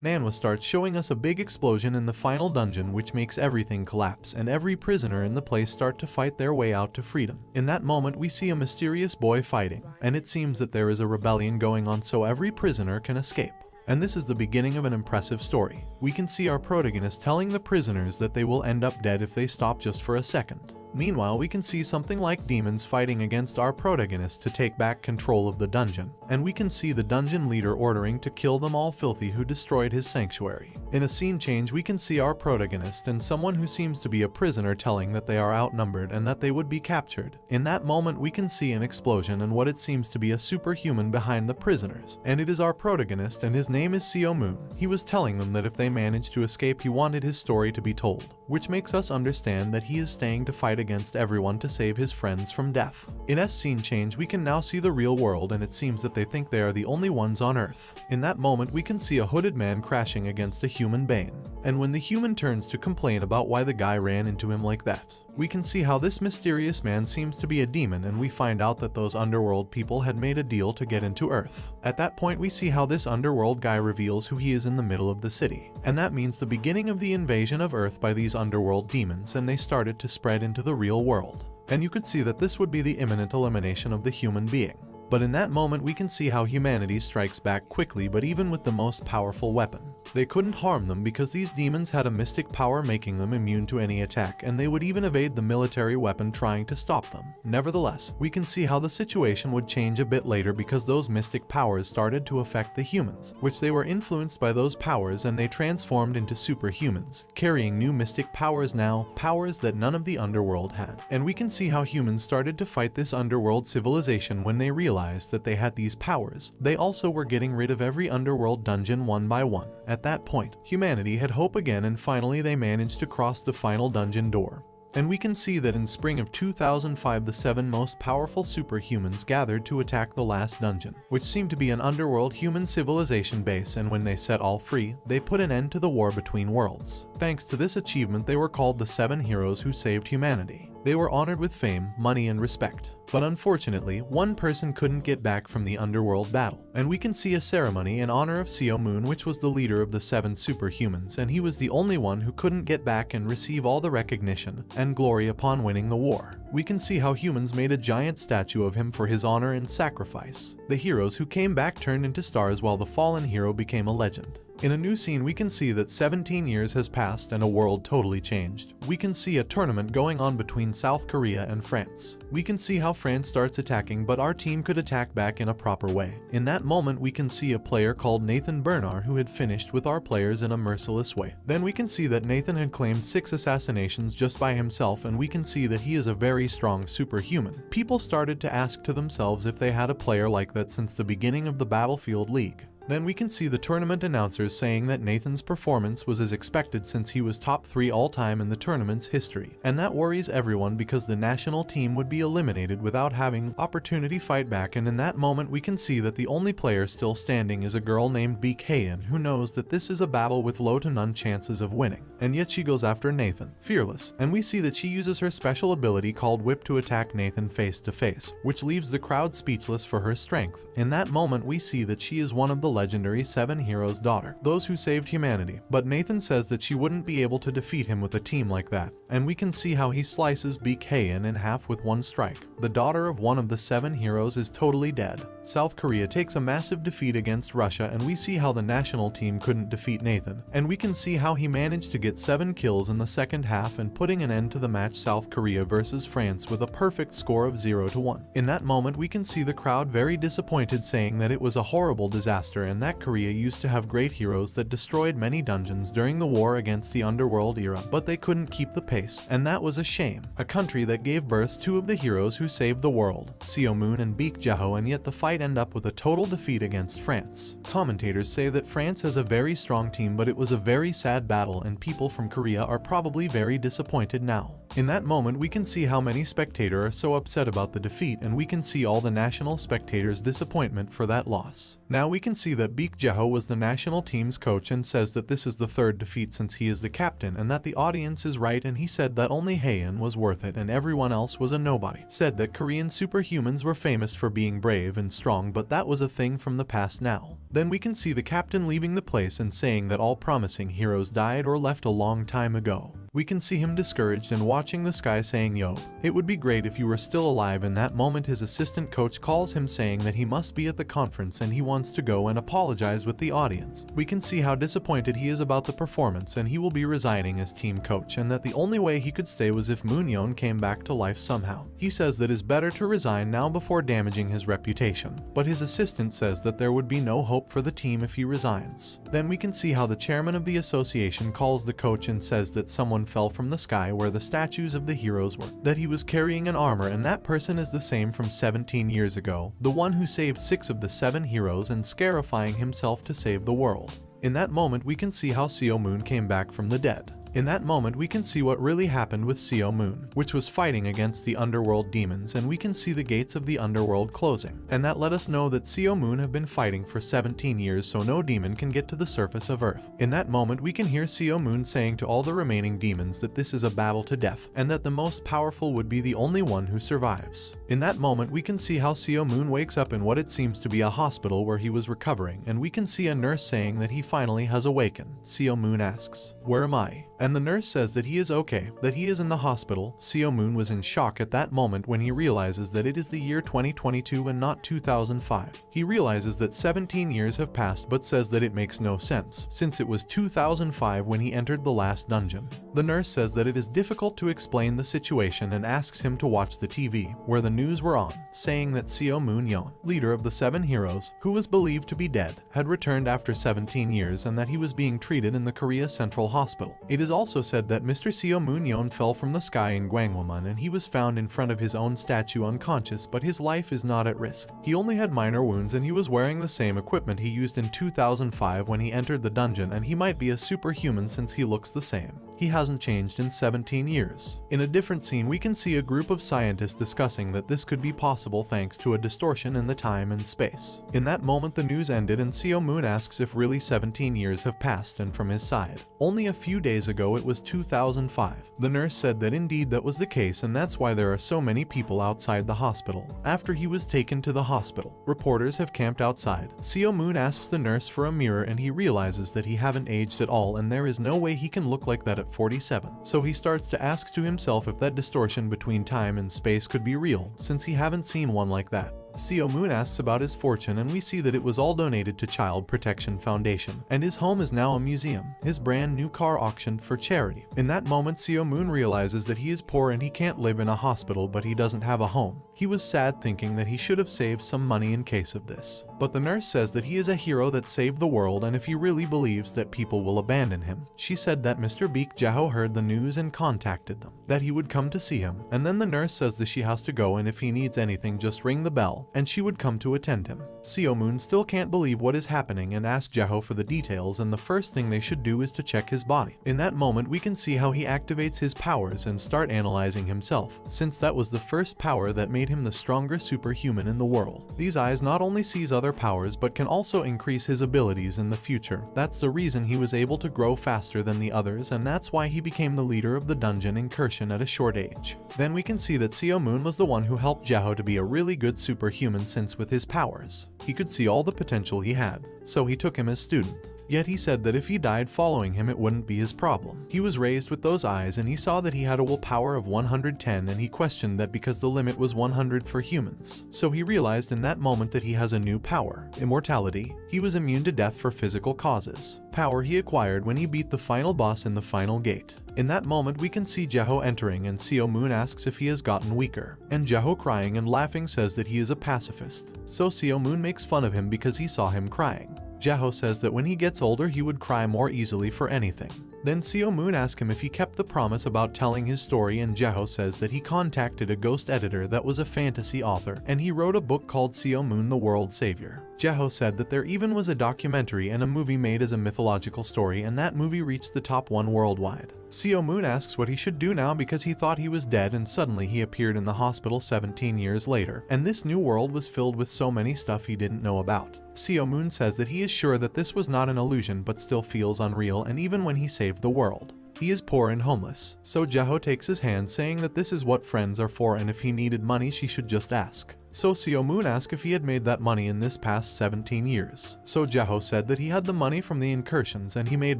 MANGA starts showing us a big explosion in the final dungeon which makes everything collapse and every prisoner in the place start to fight their way out to freedom. In that moment we see a mysterious boy fighting, and it seems that there is a rebellion going on so every prisoner can escape. And this is the beginning of an impressive story. We can see our protagonist telling the prisoners that they will end up dead if they stop just for a second. Meanwhile, we can see something like demons fighting against our protagonist to take back control of the dungeon, and we can see the dungeon leader ordering to kill them all filthy who destroyed his sanctuary. In a scene change, we can see our protagonist and someone who seems to be a prisoner telling that they are outnumbered and that they would be captured. In that moment, we can see an explosion and what it seems to be a superhuman behind the prisoners, and it is our protagonist and his name is Seo Moon. He was telling them that if they managed to escape, he wanted his story to be told, which makes us understand that he is staying to fight against everyone to save his friends from death. In S scene change, we can now see the real world and it seems that they think they are the only ones on Earth. In that moment, we can see a hooded man crashing against a human Bane. And when the human turns to complain about why the guy ran into him like that, we can see how this mysterious man seems to be a demon, and we find out that those underworld people had made a deal to get into Earth. At that point, we see how this underworld guy reveals who he is in the middle of the city. And that means the beginning of the invasion of Earth by these underworld demons, and they started to spread into the real world. And you could see that this would be the imminent elimination of the human being. But in that moment we can see how humanity strikes back quickly, but even with the most powerful weapon, they couldn't harm them because these demons had a mystic power making them immune to any attack, and they would even evade the military weapon trying to stop them. Nevertheless, we can see how the situation would change a bit later because those mystic powers started to affect the humans, which they were influenced by those powers and they transformed into superhumans, carrying new mystic powers now, powers that none of the underworld had. And we can see how humans started to fight this underworld civilization when they realized that they had these powers. They also were getting rid of every underworld dungeon one by one. At that point, humanity had hope again, and finally they managed to cross the final dungeon door. And we can see that in spring of 2005 the 7 most powerful superhumans gathered to attack the last dungeon, which seemed to be an underworld human civilization base, and when they set all free, they put an end to the war between worlds. Thanks to this achievement, they were called the 7 heroes who saved humanity. They were honored with fame, money, and respect. But unfortunately, one person couldn't get back from the underworld battle. And we can see a ceremony in honor of Seo Moon, which was the leader of the 7 superhumans, and he was the only one who couldn't get back and receive all the recognition and glory upon winning the war. We can see how humans made a giant statue of him for his honor and sacrifice. The heroes who came back turned into stars while the fallen hero became a legend. In a new scene, we can see that 17 years has passed and a world totally changed. We can see a tournament going on between South Korea and France. We can see how France starts attacking, but our team could attack back in a proper way. In that moment, we can see a player called Nathan Bernard who had finished with our players in a merciless way. Then we can see that Nathan had claimed 6 assassinations just by himself, and we can see that he is a very strong superhuman. People started to ask to themselves if they had a player like that since the beginning of the Battlefield League. Then we can see the tournament announcers saying that Nathan's performance was as expected since he was top 3 all-time in the tournament's history. And that worries everyone because the national team would be eliminated without having opportunity fight back, and in that moment we can see that the only player still standing is a girl named Baekhyun who knows that this is a battle with low to none chances of winning. And yet she goes after Nathan, fearless, and we see that she uses her special ability called Whip to attack Nathan face to face, which leaves the crowd speechless for her strength. In that moment we see that she is one of the legendary 7 heroes' daughter, those who saved humanity, but Nathan says that she wouldn't be able to defeat him with a team like that, and we can see how he slices Baekhyun in half with one strike. The daughter of one of the 7 heroes is totally dead. South Korea takes a massive defeat against Russia, and we see how the national team couldn't defeat Nathan, and we can see how he managed to get 7 kills in the second half and putting an end to the match South Korea versus France with a perfect score of 0-1. In that moment we can see the crowd very disappointed, saying that it was a horrible disaster and that Korea used to have great heroes that destroyed many dungeons during the war against the underworld era, but they couldn't keep the pace, and that was a shame. A country that gave birth to 2 of the heroes who saved the world, Seo Moon and Baekhyun, and yet the fight ended up with a total defeat against France. Commentators say that France has a very strong team, but it was a very sad battle and people from Korea are probably very disappointed now. In that moment we can see how many spectators are so upset about the defeat, and we can see all the national spectators' disappointment for that loss. Now we can see that Baek Jae-ho was the national team's coach and says that this is the third defeat since he is the captain, and that the audience is right, and he said that only Haeun was worth it and everyone else was a nobody. Said that Korean superhumans were famous for being brave and strong, but that was a thing from the past now. Then we can see the captain leaving the place and saying that all promising heroes died or left a long time ago. We can see him discouraged and watching the sky saying, "Yeob, it would be great if you were still alive." In that moment his assistant coach calls him saying that he must be at the conference and he wants to go and apologize with the audience. We can see how disappointed he is about the performance and he will be resigning as team coach, and that the only way he could stay was if MoonYeob came back to life somehow. He says that it is better to resign now before damaging his reputation, but his assistant says that there would be no hope for the team if he resigns. Then we can see how the chairman of the association calls the coach and says that someone fell from the sky where the statues of the heroes were, that he was carrying an armor, and that person is the same from 17 years ago, the one who saved 6 of the 7 heroes and scarifying himself to save the world. In that moment we can see how Seo Moon came back from the dead. In that moment we can see what really happened with Seo Moon, which was fighting against the underworld demons, and we can see the gates of the underworld closing. And that let us know that Seo Moon have been fighting for 17 years so no demon can get to the surface of Earth. In that moment we can hear Seo Moon saying to all the remaining demons that this is a battle to death, and that the most powerful would be the only one who survives. In that moment we can see how Seo Moon wakes up in what it seems to be a hospital where he was recovering, and we can see a nurse saying that he finally has awakened. Seo Moon asks, "Where am I?" And the nurse says that he is okay, that he is in the hospital. Seo Moon was in shock at that moment when he realizes that it is the year 2022 and not 2005. He realizes that 17 years have passed, but says that it makes no sense, since it was 2005 when he entered the last dungeon. The nurse says that it is difficult to explain the situation and asks him to watch the TV, where the news were on, saying that Seo MoonYeob, leader of the 7 heroes, who was believed to be dead, had returned after 17 years and that he was being treated in the Korea Central Hospital. It is also said that Mr. Seo MoonYeob fell from the sky in Gwangwon and he was found in front of his own statue unconscious, but his life is not at risk. He only had minor wounds and he was wearing the same equipment he used in 2005 when he entered the dungeon, and he might be a superhuman since he looks the same. He hasn't changed in 17 years. In a different scene we can see a group of scientists discussing that this could be possible thanks to a distortion in the time and space. In that moment the news ended and Seo Moon asks if really 17 years have passed, and from his side, only a few days ago it was 2005. The nurse said that indeed that was the case, and that's why there are so many people outside the hospital. After he was taken to the hospital, reporters have camped outside. Seo Moon asks the nurse for a mirror and he realizes that he haven't aged at all and there is no way he can look like that at 47. So he starts to ask to himself if that distortion between time and space could be real, since he haven't seen one like that. Seo Moon asks about his fortune and we see that it was all donated to Child Protection Foundation, and his home is now a museum, his brand new car auctioned for charity. In that moment Seo Moon realizes that he is poor and he can't live in a hospital, but he doesn't have a home. He was sad, thinking that he should have saved some money in case of this. But the nurse says that he is a hero that saved the world, and if he really believes that people will abandon him. She said that Mr. Baek Jae-ho heard the news and contacted them, that he would come to see him, and then the nurse says that she has to go and if he needs anything just ring the bell, and she would come to attend him. Seo Moon still can't believe what is happening and asks Jae-ho for the details, and the first thing they should do is to check his body. In that moment we can see how he activates his powers and start analyzing himself, since that was the first power that made him the strongest superhuman in the world. These eyes not only sees other powers but can also increase his abilities in the future. That's the reason he was able to grow faster than the others, and that's why he became the leader of the dungeon incursion at a short age. Then we can see that Seo Moon was the one who helped Jae-ho to be a really good superhuman, since with his powers, he could see all the potential he had, so he took him as student. Yet he said that if he died following him it wouldn't be his problem. He was raised with those eyes and he saw that he had a willpower of 110, and he questioned that because the limit was 100 for humans. So he realized in that moment that he has a new power, immortality. He was immune to death for physical causes, power he acquired when he beat the final boss in the final gate. In that moment we can see Jae-ho entering and Seo Moon asks if he has gotten weaker, and Jae-ho crying and laughing says that he is a pacifist. So Seo Moon makes fun of him because he saw him crying. Jae-ho says that when he gets older he would cry more easily for anything. Then Seo Moon asks him if he kept the promise about telling his story, and Jae-ho says that he contacted a ghost editor that was a fantasy author, and he wrote a book called Seo Moon the World Savior. Jeho said that there even was a documentary and a movie made as a mythological story, and that movie reached the top 1 worldwide. Seo Moon asks what he should do now because he thought he was dead, and suddenly he appeared in the hospital 17 years later, and this new world was filled with so many stuff he didn't know about. Seo Moon says that he is sure that this was not an illusion but still feels unreal, and even when he saved the world, he is poor and homeless. So Jeho takes his hand, saying that this is what friends are for, and if he needed money she should just ask. So Seo Moon asked if he had made that money in this past 17 years. So Jeho said that he had the money from the incursions and he made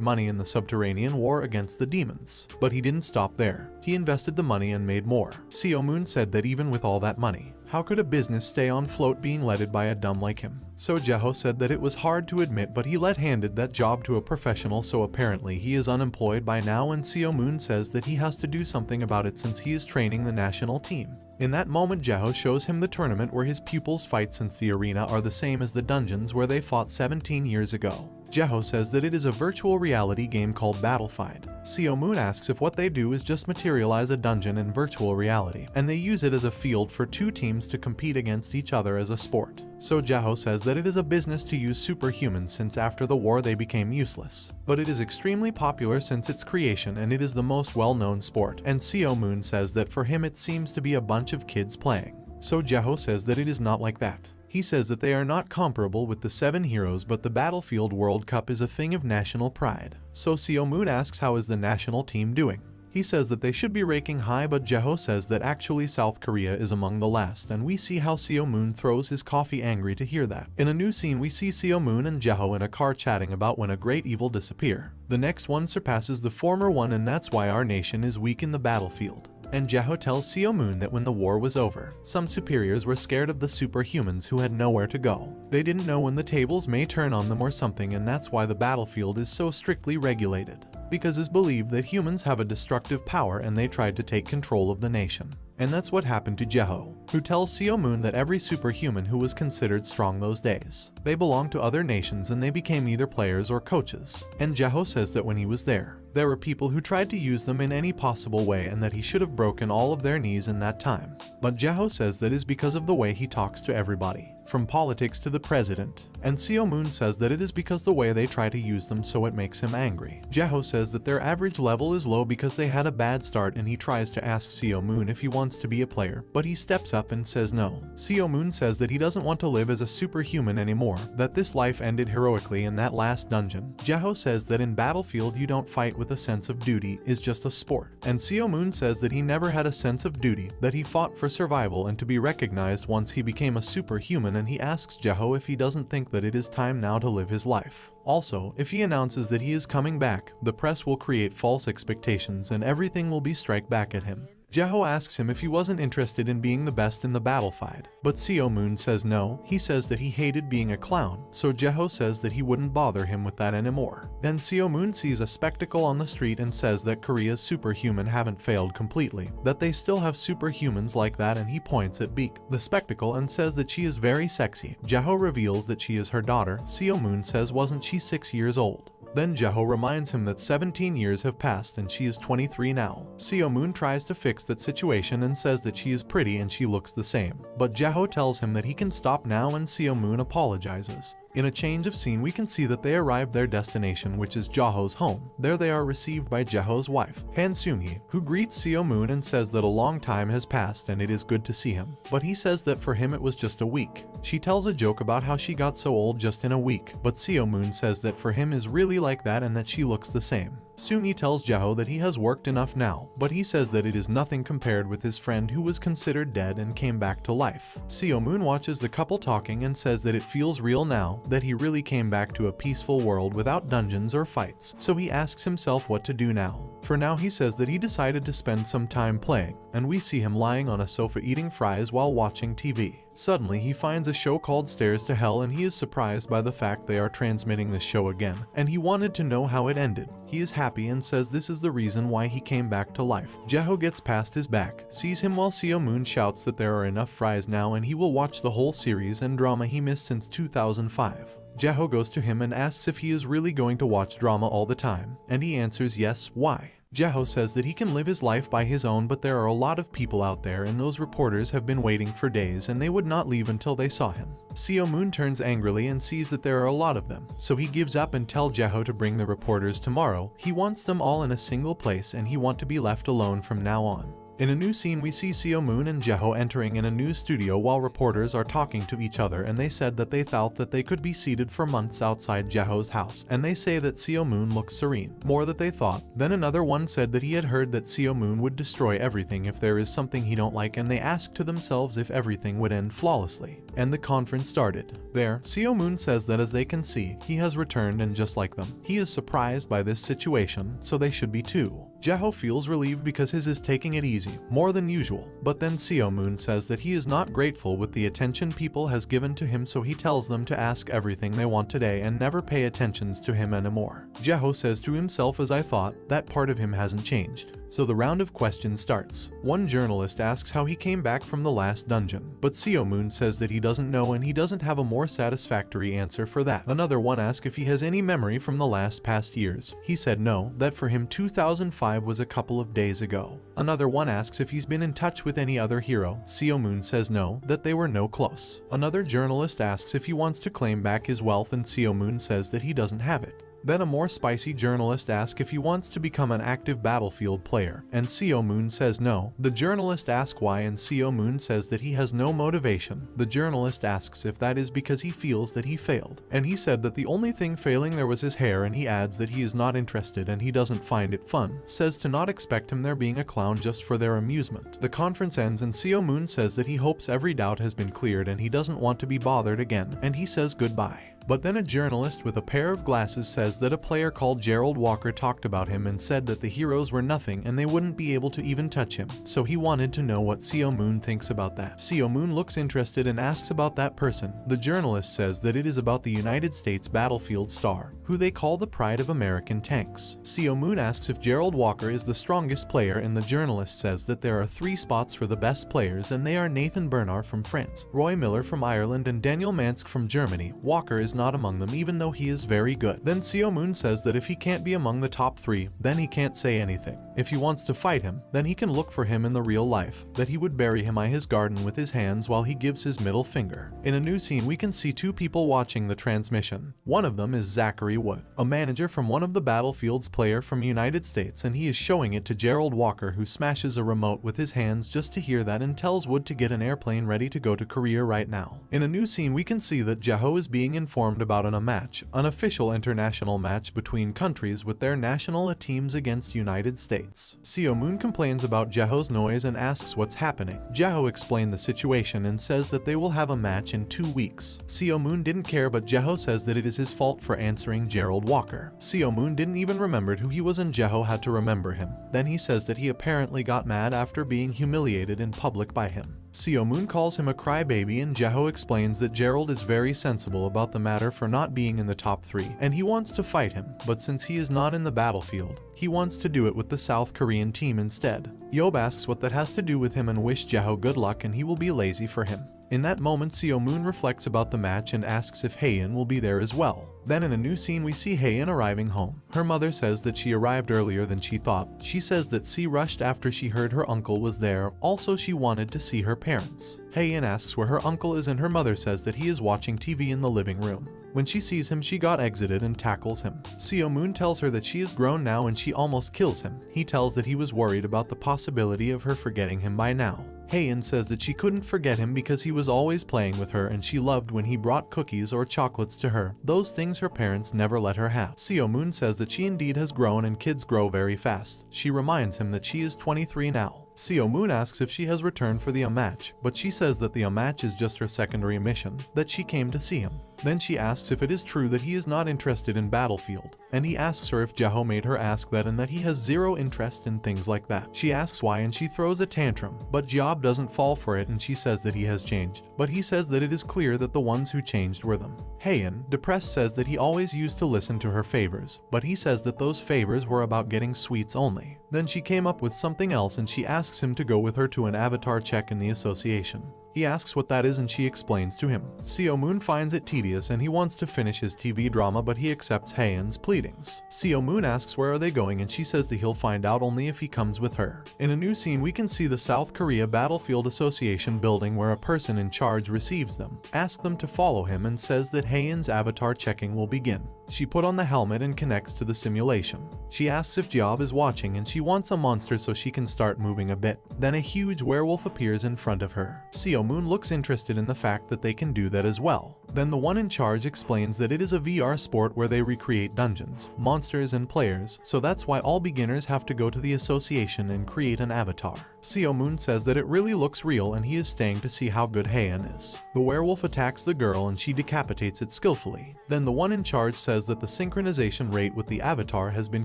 money in the subterranean war against the demons. But he didn't stop there. He invested the money and made more. Seo Moon said that even with all that money, how could a business stay on float being led by a dumb like him? So Jeho said that it was hard to admit, but he handed that job to a professional, so apparently he is unemployed by now, and Seo Moon says that he has to do something about it since he is training the national team. In that moment, Jeho shows him the tournament where his pupils fight, since the arena are the same as the dungeons where they fought 17 years ago. Jeho says that it is a virtual reality game called Battlefied. Seo Moon asks if what they do is just materialize a dungeon in virtual reality, and they use it as a field for 2 teams to compete against each other as a sport. So Jeho says that it is a business to use Superhuman, since after the war they became useless. But it is extremely popular since its creation, and it is the most well-known sport, and Seo Moon says that for him it seems to be a bunch of kids playing. So Jeho says that it is not like that. He says that they are not comparable with the 7 heroes, but the Battlefield World Cup is a thing of national pride. So Seo Moon asks how is the national team doing. He says that they should be ranking high, but Jeho says that actually South Korea is among the last, and we see how Seo Moon throws his coffee angry to hear that. In a new scene we see Seo Moon and Jeho in a car chatting about when a great evil disappear. The next one surpasses the former one, and that's why our nation is weak in the battlefield. And Jeho tells Seo Moon that when the war was over, some superiors were scared of the superhumans who had nowhere to go. They didn't know when the tables may turn on them or something, and that's why the battlefield is so strictly regulated. Because it's believed that humans have a destructive power and they tried to take control of the nation. And that's what happened to Jeho, who tells Seo Moon that every superhuman who was considered strong those days, they belonged to other nations and they became either players or coaches. And Jeho says that when he was there were people who tried to use them in any possible way, and that he should have broken all of their knees in that time. But Jeho says that is because of the way he talks to everybody, from politics to the president. And Seo Moon says that it is because the way they try to use them, so it makes him angry. Jeho says that their average level is low because they had a bad start, and he tries to ask Seo Moon if he wants to be a player, but he steps up and says no. Seo Moon says that he doesn't want to live as a superhuman anymore, that this life ended heroically in that last dungeon. Jeho says that in Battlefield you don't fight with a sense of duty, is just a sport. And Seo Moon says that he never had a sense of duty, that he fought for survival and to be recognized once he became a superhuman, and he asks Jeho if he doesn't think that it is time now to live his life. Also, if he announces that he is coming back, the press will create false expectations and everything will be strike back at him. Jeho asks him if he wasn't interested in being the best in the Battlefied, but Seo Moon says no. He says that he hated being a clown, so Jeho says that he wouldn't bother him with that anymore. Then Seo Moon sees a spectacle on the street and says that Korea's superhuman haven't failed completely, that they still have superhumans like that, and he points at Beak, the spectacle, and says that she is very sexy. Jeho reveals that she is her daughter. Seo Moon says wasn't she 6 years old? Then Jeho reminds him that 17 years have passed and she is 23 now. Seo Moon tries to fix that situation and says that she is pretty and she looks the same. But Jeho tells him that he can stop now, and Seo Moon apologizes. In a change of scene we can see that they arrived their destination, which is Jeho's home. There they are received by Jeho's wife, Han Seung-hee, who greets Seo Moon and says that a long time has passed and it is good to see him. But he says that for him it was just a week. She tells a joke about how she got so old just in a week, but Seo Moon says that for him is really like that and that she looks the same. Seung-hee tells Jeho that he has worked enough now, but he says that it is nothing compared with his friend who was considered dead and came back to life. Seo Moon watches the couple talking and says that it feels real now, that he really came back to a peaceful world without dungeons or fights, so he asks himself what to do now. For now he says that he decided to spend some time playing, and we see him lying on a sofa eating fries while watching TV. Suddenly he finds a show called Stairs to Hell and he is surprised by the fact they are transmitting this show again, and he wanted to know how it ended. He is happy and says this is the reason why he came back to life. Jeho gets past his back, sees him while Seo Moon shouts that there are enough fries now and he will watch the whole series and drama he missed since 2005. Jeho goes to him and asks if he is really going to watch drama all the time, and he answers yes. Why? Jeho says that he can live his life by his own, but there are a lot of people out there and those reporters have been waiting for days and they would not leave until they saw him. Seo Moon turns angrily and sees that there are a lot of them, so he gives up and tells Jeho to bring the reporters tomorrow. He wants them all in a single place and he wants to be left alone from now on. In a new scene, we see Seo Moon and Jeho entering in a news studio while reporters are talking to each other, and they said that they felt that they could be seated for months outside Jeho's house, and they say that Seo Moon looks serene, more that they thought. Then another one said that he had heard that Seo Moon would destroy everything if there is something he don't like, and they asked to themselves if everything would end flawlessly. And the conference started. There, Seo Moon says that as they can see, he has returned, and just like them, he is surprised by this situation, so they should be too. Jeho feels relieved because his is taking it easy, more than usual, but then Seo Moon says that he is not grateful with the attention people has given to him, so he tells them to ask everything they want today and never pay attentions to him anymore. Jeho says to himself, as I thought, that part of him hasn't changed. So the round of questions starts. One journalist asks how he came back from the last dungeon, but Seo Moon says that he doesn't know and he doesn't have a more satisfactory answer for that. Another one asks if he has any memory from the last past years. He said no, that for him 2005 was a couple of days ago. Another one asks if he's been in touch with any other hero. Seo Moon says no, that they were no close. Another journalist asks if he wants to claim back his wealth, and Seo Moon says that he doesn't have it. Then a more spicy journalist asks if he wants to become an active battlefield player, and Seo Moon says no. The journalist asks why, and Seo Moon says that he has no motivation. The journalist asks if that is because he feels that he failed, and he said that the only thing failing there was his hair, and he adds that he is not interested and he doesn't find it fun, says to not expect him there being a clown just for their amusement. The conference ends and Seo Moon says that he hopes every doubt has been cleared and he doesn't want to be bothered again, and he says goodbye. But then a journalist with a pair of glasses says that a player called Gerald Walker talked about him and said that the heroes were nothing and they wouldn't be able to even touch him, so he wanted to know what Seo Moon thinks about that. Seo Moon looks interested and asks about that person. The journalist says that it is about the United States battlefield star, who they call the pride of American tanks. Seo Moon asks if Gerald Walker is the strongest player, and the journalist says that there are 3 spots for the best players, and they are Nathan Bernard from France, Roy Miller from Ireland, and Daniel Mansk from Germany. Walker is not among them even though he is very good. Then Seo Moon says that if he can't be among the top 3, then he can't say anything. If he wants to fight him, then he can look for him in the real life, that he would bury him in his garden with his hands while he gives his middle finger. In a new scene, we can see 2 people watching the transmission. One of them is Zachary Wood, a manager from one of the battlefield's player from United States, and he is showing it to Gerald Walker, who smashes a remote with his hands just to hear that and tells Wood to get an airplane ready to go to Korea right now. In a new scene, we can see that Jeho is being informed about a match, an official international match between countries with their national teams against United States. Seo Moon complains about Jeho's noise and asks what's happening. Jeho explained the situation and says that they will have a match in 2 weeks. Seo Moon didn't care, but Jeho says that it is his fault for answering Gerald Walker. Seo Moon didn't even remember who he was and Jeho had to remember him. Then he says that he apparently got mad after being humiliated in public by him. Seo Moon calls him a crybaby, and Jeho explains that Gerald is very sensible about the matter for not being in the top 3, and he wants to fight him, but since he is not in the battlefield, he wants to do it with the South Korean team instead. Yeob asks what that has to do with him and wish Jeho good luck, and he will be lazy for him. In that moment, Seo Moon reflects about the match and asks if Haein will be there as well. Then in a new scene, we see Haein arriving home. Her mother says that she arrived earlier than she thought. She says that she rushed after she heard her uncle was there. Also, she wanted to see her parents. Haein asks where her uncle is, and her mother says that he is watching TV in the living room. When she sees him, she got exited and tackles him. Seo Moon tells her that she is grown now and she almost kills him. He tells that he was worried about the possibility of her forgetting him by now. Haein says that she couldn't forget him because he was always playing with her and she loved when he brought cookies or chocolates to her. Those things her parents never let her have. Seo Moon says that she indeed has grown and kids grow very fast. She reminds him that she is 23 now. Seo Moon asks if she has returned for the match, but she says that the match is just her secondary mission, that she came to see him. Then she asks if it is true that he is not interested in Battlefield, and he asks her if Jeho made her ask that and that he has zero interest in things like that. She asks why and she throws a tantrum, but Yeob doesn't fall for it and she says that he has changed, but he says that it is clear that the ones who changed were them. Haein, depressed, says that he always used to listen to her favors, but he says that those favors were about getting sweets only. Then she came up with something else and she asks him to go with her to an avatar check in the association. He asks what that is and she explains to him. Seo Moon finds it tedious and he wants to finish his TV drama, but he accepts Haeun's pleadings. Seo Moon asks where are they going and she says that he'll find out only if he comes with her. In a new scene we can see the South Korea Battlefield Association building where a person in charge receives them, asks them to follow him and says that Haeun's avatar checking will begin. She put on the helmet and connects to the simulation. She asks if Yeob is watching and she wants a monster so she can start moving a bit. Then a huge werewolf appears in front of her. Seo Moon looks interested in the fact that they can do that as well. Then the one in charge explains that it is a VR sport where they recreate dungeons, monsters and players, so that's why all beginners have to go to the association and create an avatar. Seo Moon says that it really looks real and he is staying to see how good Haeun is. The werewolf attacks the girl and she decapitates it skillfully. Then the one in charge says that the synchronization rate with the avatar has been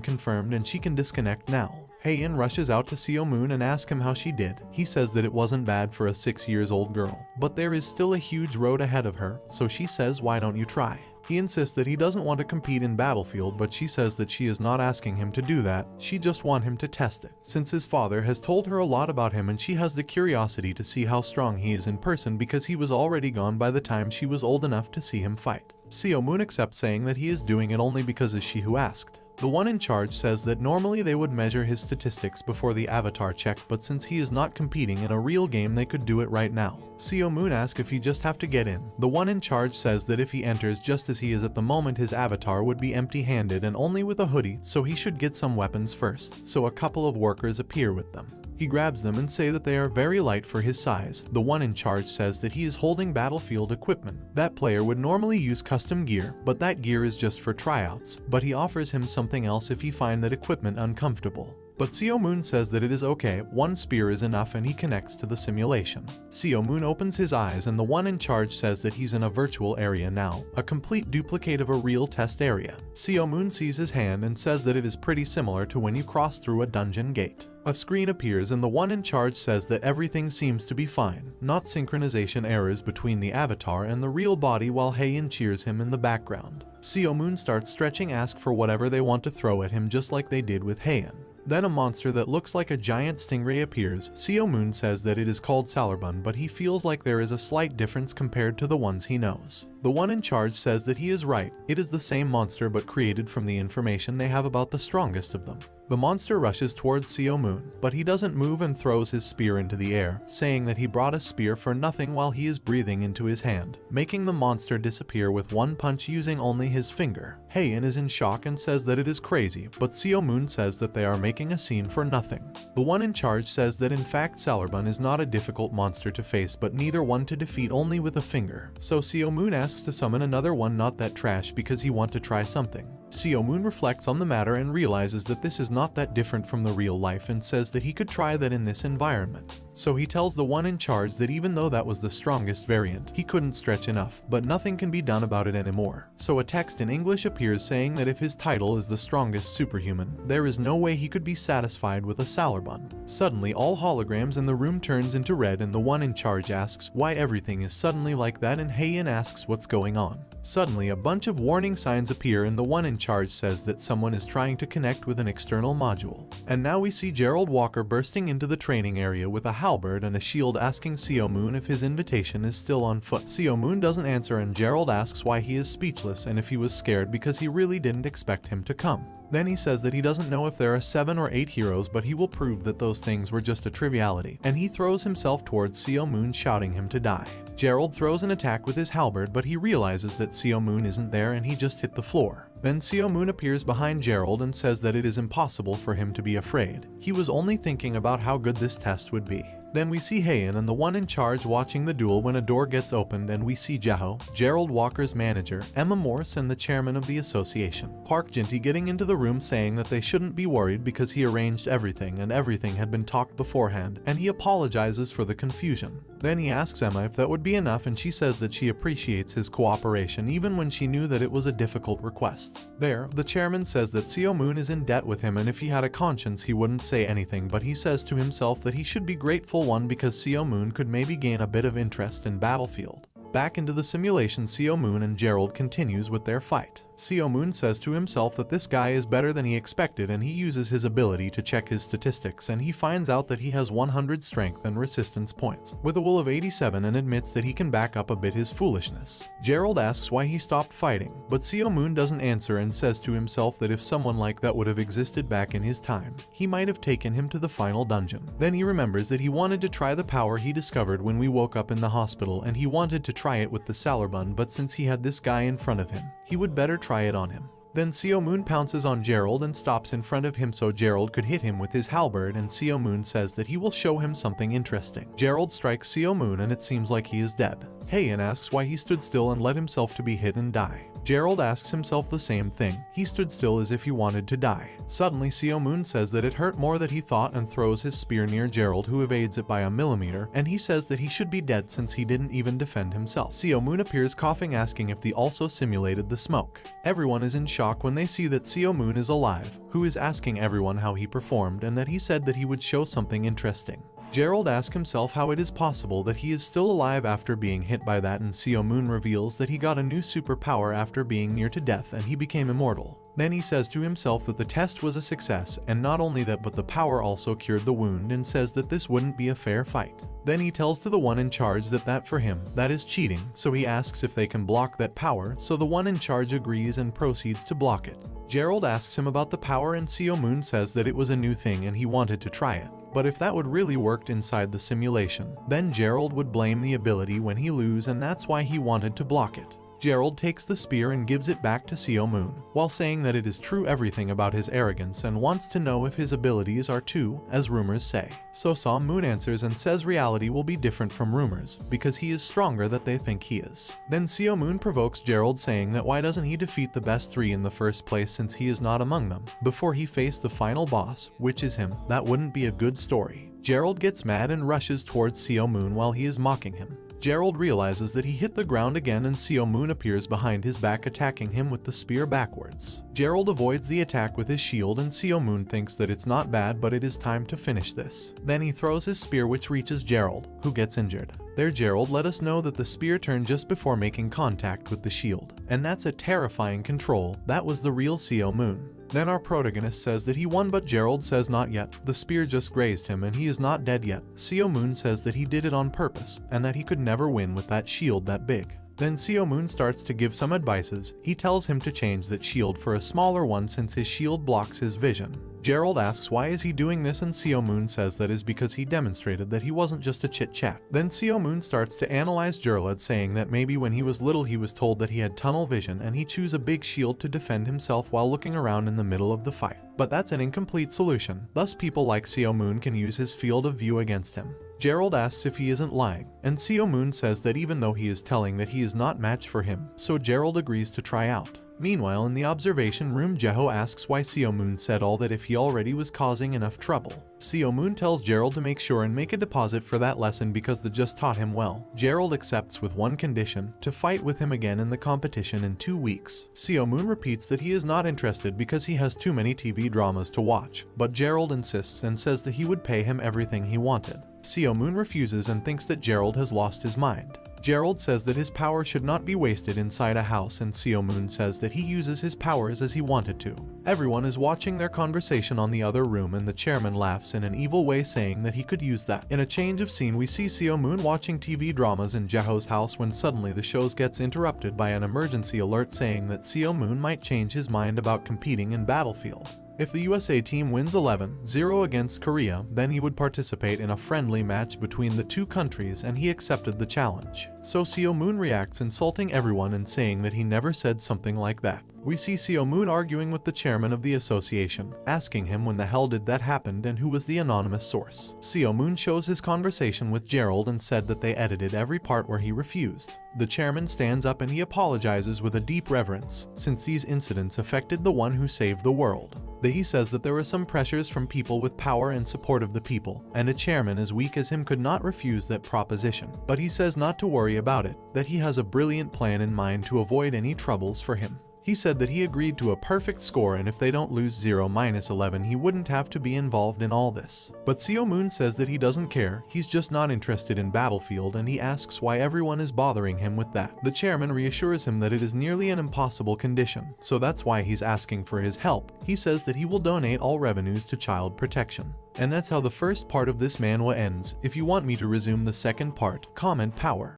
confirmed and she can disconnect now. Haeun rushes out to Seo Moon and asks him how she did. He says that it wasn't bad for a 6-year-old girl, but there is still a huge road ahead of her, so she says why don't you try? He insists that he doesn't want to compete in Battlefield, but she says that she is not asking him to do that, she just wants him to test it, since his father has told her a lot about him and she has the curiosity to see how strong he is in person because he was already gone by the time she was old enough to see him fight. Seo Moon accepts, saying that he is doing it only because it's she who asked. The one in charge says that normally they would measure his statistics before the avatar check, but since he is not competing in a real game they could do it right now. Seo Moon asks if he just have to get in. The one in charge says that if he enters just as he is at the moment his avatar would be empty-handed and only with a hoodie, so he should get some weapons first, so a couple of workers appear with them. He grabs them and say that they are very light for his size. The one in charge says that he is holding battlefield equipment. That player would normally use custom gear, but that gear is just for tryouts, but he offers him something else if he finds that equipment uncomfortable. But Seo Moon says that it is okay, one spear is enough and he connects to the simulation. Seo Moon opens his eyes and the one in charge says that he's in a virtual area now, a complete duplicate of a real test area. Seo Moon sees his hand and says that it is pretty similar to when you cross through a dungeon gate. A screen appears and the one in charge says that everything seems to be fine, not synchronization errors between the avatar and the real body, while Haeun cheers him in the background. Seo Moon starts stretching, ask for whatever they want to throw at him just like they did with Haeun. Then a monster that looks like a giant stingray appears. Seo Moon says that it is called Salarbun, but he feels like there is a slight difference compared to the ones he knows. The one in charge says that he is right, it is the same monster but created from the information they have about the strongest of them. The monster rushes towards Seo Moon, but he doesn't move and throws his spear into the air, saying that he brought a spear for nothing while he is breathing into his hand, making the monster disappear with one punch using only his finger. Haeun is in shock and says that it is crazy, but Seo Moon says that they are making a scene for nothing. The one in charge says that in fact Salarbun is not a difficult monster to face but neither one to defeat, only with a finger. So Seo Moon asks to summon another one, not that trash, because he want to try something. Seo Moon reflects on the matter and realizes that this is not that different from the real life and says that he could try that in this environment. So he tells the one in charge that even though that was the strongest variant, he couldn't stretch enough, but nothing can be done about it anymore. So a text in English appears saying that if his title is the strongest superhuman, there is no way he could be satisfied with a Salarbun. Suddenly all holograms in the room turns into red and the one in charge asks why everything is suddenly like that and Haeun asks what's going on. Suddenly a bunch of warning signs appear and the one in charge says that someone is trying to connect with an external module. And now we see Gerald Walker bursting into the training area with a halberd and a shield, asking Seo Moon if his invitation is still on foot. Seo Moon doesn't answer and Gerald asks why he is speechless and if he was scared because he really didn't expect him to come. Then he says that he doesn't know if there are 7 or 8 heroes, but he will prove that those things were just a triviality, and he throws himself towards Seo Moon, shouting him to die. Gerald throws an attack with his halberd, but he realizes that Seo Moon isn't there and he just hit the floor. Then Seo Moon appears behind Gerald and says that it is impossible for him to be afraid. He was only thinking about how good this test would be. Then we see Haeun and the one in charge watching the duel when a door gets opened and we see Jaho, Gerald Walker's manager, Emma Morse and the chairman of the association, Park Jinti, getting into the room saying that they shouldn't be worried because he arranged everything and everything had been talked beforehand, and he apologizes for the confusion. Then he asks Emma if that would be enough and she says that she appreciates his cooperation even when she knew that it was a difficult request. There, the chairman says that Seo Moon is in debt with him and if he had a conscience he wouldn't say anything, but he says to himself that he should be grateful because Seo Moon could maybe gain a bit of interest in Battlefield. Back into the simulation, Seo Moon and Gerald continues with their fight. Seo Moon says to himself that this guy is better than he expected, and he uses his ability to check his statistics, and he finds out that he has 100 strength and resistance points, with a will of 87, and admits that he can back up a bit his foolishness. Gerald asks why he stopped fighting, but Seo Moon doesn't answer and says to himself that if someone like that would have existed back in his time, he might have taken him to the final dungeon. Then he remembers that he wanted to try the power he discovered when we woke up in the hospital, and he wanted to try it with the Salarbun, but since he had this guy in front of him, he would better try it on him. Then Seo Moon pounces on Gerald and stops in front of him so Gerald could hit him with his halberd, and Seo Moon says that he will show him something interesting. Gerald strikes Seo Moon and it seems like he is dead. Heian asks why he stood still and let himself to be hit and die. Gerald asks himself the same thing. He stood still as if he wanted to die. Suddenly Seo Moon says that it hurt more than he thought and throws his spear near Gerald, who evades it by a millimeter, and he says that he should be dead since he didn't even defend himself. Seo Moon appears coughing, asking if they also simulated the smoke. Everyone is in shock when they see that Seo Moon is alive, who is asking everyone how he performed and that he said that he would show something interesting. Gerald asks himself how it is possible that he is still alive after being hit by that, and Seo Moon reveals that he got a new superpower after being near to death and he became immortal. Then he says to himself that the test was a success, and not only that but the power also cured the wound, and says that this wouldn't be a fair fight. Then he tells to the one in charge that for him, that is cheating, so he asks if they can block that power, so the one in charge agrees and proceeds to block it. Gerald asks him about the power and Seo Moon says that it was a new thing and he wanted to try it. But if that would really worked inside the simulation, then Gerald would blame the ability when he lose, and that's why he wanted to block it. Gerald takes the spear and gives it back to Seo Moon, while saying that it is true everything about his arrogance and wants to know if his abilities are too, as rumors say. So Seo Moon answers and says reality will be different from rumors, because he is stronger than they think he is. Then Seo Moon provokes Gerald, saying that why doesn't he defeat the best three in the first place since he is not among them, before he faced the final boss, which is him. That wouldn't be a good story. Gerald gets mad and rushes towards Seo Moon while he is mocking him. Gerald realizes that he hit the ground again and Seo Moon appears behind his back, attacking him with the spear backwards. Gerald avoids the attack with his shield and Seo Moon thinks that it's not bad, but it is time to finish this. Then he throws his spear, which reaches Gerald, who gets injured. There Gerald let us know that the spear turned just before making contact with the shield. And that's a terrifying control. That was the real Seo Moon. Then our protagonist says that he won, but Gerald says not yet. The spear just grazed him and he is not dead yet. Seo Moon says that he did it on purpose and that he could never win with that shield that big. Then Seo Moon starts to give some advices. He tells him to change that shield for a smaller one since his shield blocks his vision. Gerald asks why is he doing this, and Seo Moon says that is because he demonstrated that he wasn't just a chit-chat. Then Seo Moon starts to analyze Gerald, saying that maybe when he was little he was told that he had tunnel vision and he chose a big shield to defend himself while looking around in the middle of the fight. But that's an incomplete solution, thus people like Seo Moon can use his field of view against him. Gerald asks if he isn't lying, and Seo Moon says that even though he is telling that he is not match for him, so Gerald agrees to try out. Meanwhile, in the observation room, Jeho asks why Seo Moon said all that if he already was causing enough trouble. Seo Moon tells Gerald to make sure and make a deposit for that lesson because they just taught him well. Gerald accepts with one condition, to fight with him again in the competition in 2 weeks. Seo Moon repeats that he is not interested because he has too many TV dramas to watch, but Gerald insists and says that he would pay him everything he wanted. Seo Moon refuses and thinks that Gerald has lost his mind. Gerald says that his power should not be wasted inside a house, and Seo Moon says that he uses his powers as he wanted to. Everyone is watching their conversation on the other room and the chairman laughs in an evil way, saying that he could use that. In a change of scene, we see Seo Moon watching TV dramas in Jeho's house when suddenly the show gets interrupted by an emergency alert saying that Seo Moon might change his mind about competing in Battlefield. If the USA team wins 11-0 against Korea, then he would participate in a friendly match between the two countries, and he accepted the challenge. So Seo Moon reacts, insulting everyone and saying that he never said something like that. We see Seo Moon arguing with the chairman of the association, asking him when the hell did that happen and who was the anonymous source. Seo Moon shows his conversation with Gerald and said that they edited every part where he refused. The chairman stands up and he apologizes with a deep reverence, since these incidents affected the one who saved the world. He says that there were some pressures from people with power and support of the people, and a chairman as weak as him could not refuse that proposition. But he says not to worry about it, that he has a brilliant plan in mind to avoid any troubles for him. He said that he agreed to a perfect score, and if they don't lose 0-11 he wouldn't have to be involved in all this. But Seo Moon says that he doesn't care, he's just not interested in Battlefield, and he asks why everyone is bothering him with that. The chairman reassures him that it is nearly an impossible condition, so that's why he's asking for his help. He says that he will donate all revenues to child protection. And that's how the first part of this manhwa ends. If you want me to resume the second part, comment power.